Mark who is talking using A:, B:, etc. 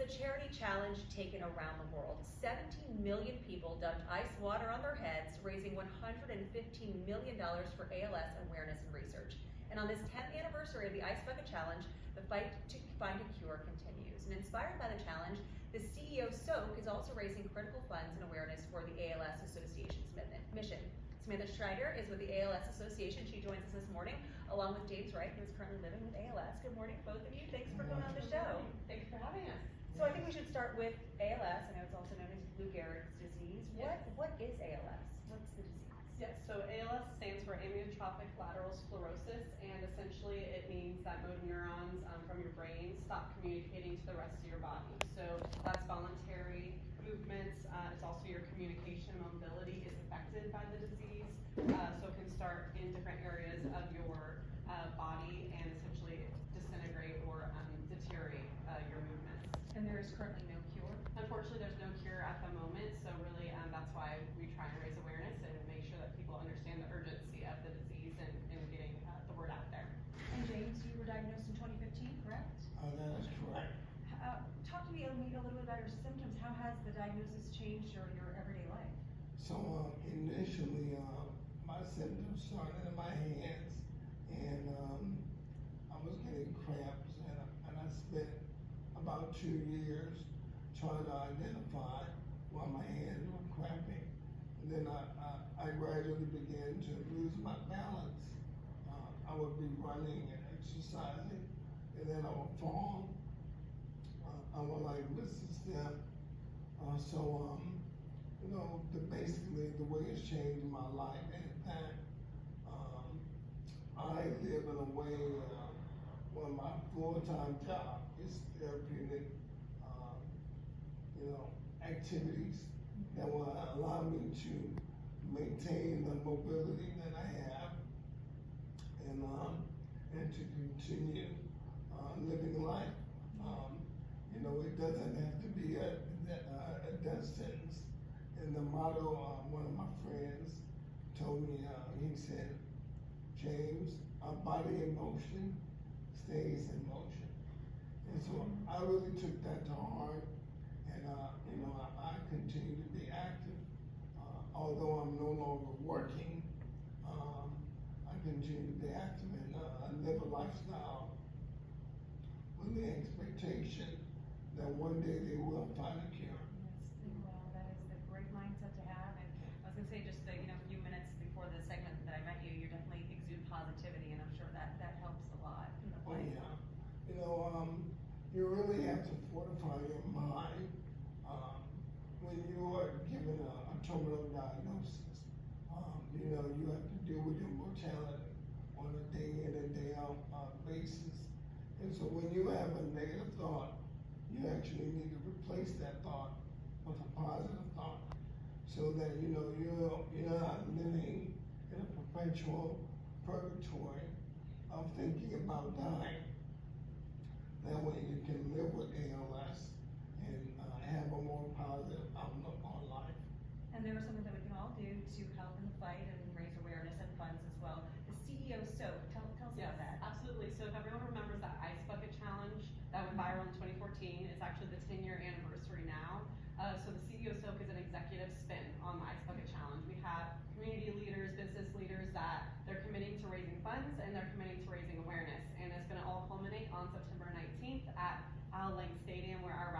A: a charity challenge taken around the world. 17 million people dumped ice water on their heads, raising $115 million for ALS awareness and research. And on this 10th anniversary of the Ice Bucket Challenge, the fight to find a cure continues. And inspired by the challenge, the CEO SOAK is also raising critical funds and awareness for the ALS Association's mission. Samantha Schneider is with the ALS Association. She joins us this morning, along with James Wright, who is currently living with ALS. Good morning, both of you. Thanks for coming on the show.
B: Thanks for having us.
A: So I think we should start with ALS. I know it's also known as Lou Gehrig's disease.
B: Yes.
A: What is ALS? What's the disease?
B: Yes, so ALS stands for amyotrophic lateral sclerosis, and essentially it means that motor neurons from your brain stop communicating to the rest of your body. So that's voluntary movements. It's also your communication and mobility is affected by the disease. So it can start in different areas of your body and essentially disintegrate or deteriorate your movements.
A: And there is currently no cure?
B: Unfortunately, there's no cure at the moment, so really that's why we try and raise awareness and make sure that people understand the urgency of the disease and getting the word out there.
A: And James, you were diagnosed in 2015, correct?
C: That is correct.
A: Talk to me a little bit about your symptoms. How has the diagnosis changed your everyday life?
C: So initially, my symptoms started in my hands, and I was getting cramps, and I spent about 2 years trying to identify why my hands were cramping. And then I gradually began to lose my balance. I would be running and exercising, and then I would fall. I would like miss a step. Basically the way it's changed my life is that I live in a way where my full-time job is therapeutic, activities that will allow me to maintain the mobility that I have and to continue living life. It doesn't have to be a death sentence. And the motto, one of my friends told me, he said, James, our body in motion stays in motion. And so I really took that to heart, and I continue to be active. Although I'm no longer working, I continue to be active and live a lifestyle with the expectation that one day they will find a cure.
A: Well, that is the great mindset to have. And I was going to say, just a few minutes before the segment that I met you, you definitely exude positivity, and I'm sure that helps a lot.
C: Oh yeah, you really have to fortify your mind when you are given a terminal diagnosis. You have to deal with your mortality on a day in and day out basis. And so when you have a negative thought, you actually need to replace that thought with a positive thought, so that you're not living in a perpetual purgatory of thinking about dying. That way you can live with ALS and have a more positive outlook on life.
A: And there is something that we can all do to help in the fight and raise awareness and funds as well. The CEO SOAK, tell us about that.
B: Absolutely. So if everyone remembers that Ice Bucket Challenge that went viral in 2014, it's actually the 10-year anniversary now. So the CEO SOAK is an executive spin on the Ice Bucket Challenge. We have community leaders, business leaders that they're committing to raising funds and they're committing to raising awareness. And it's going to all culminate on September 19th at Al Lang Stadium, where our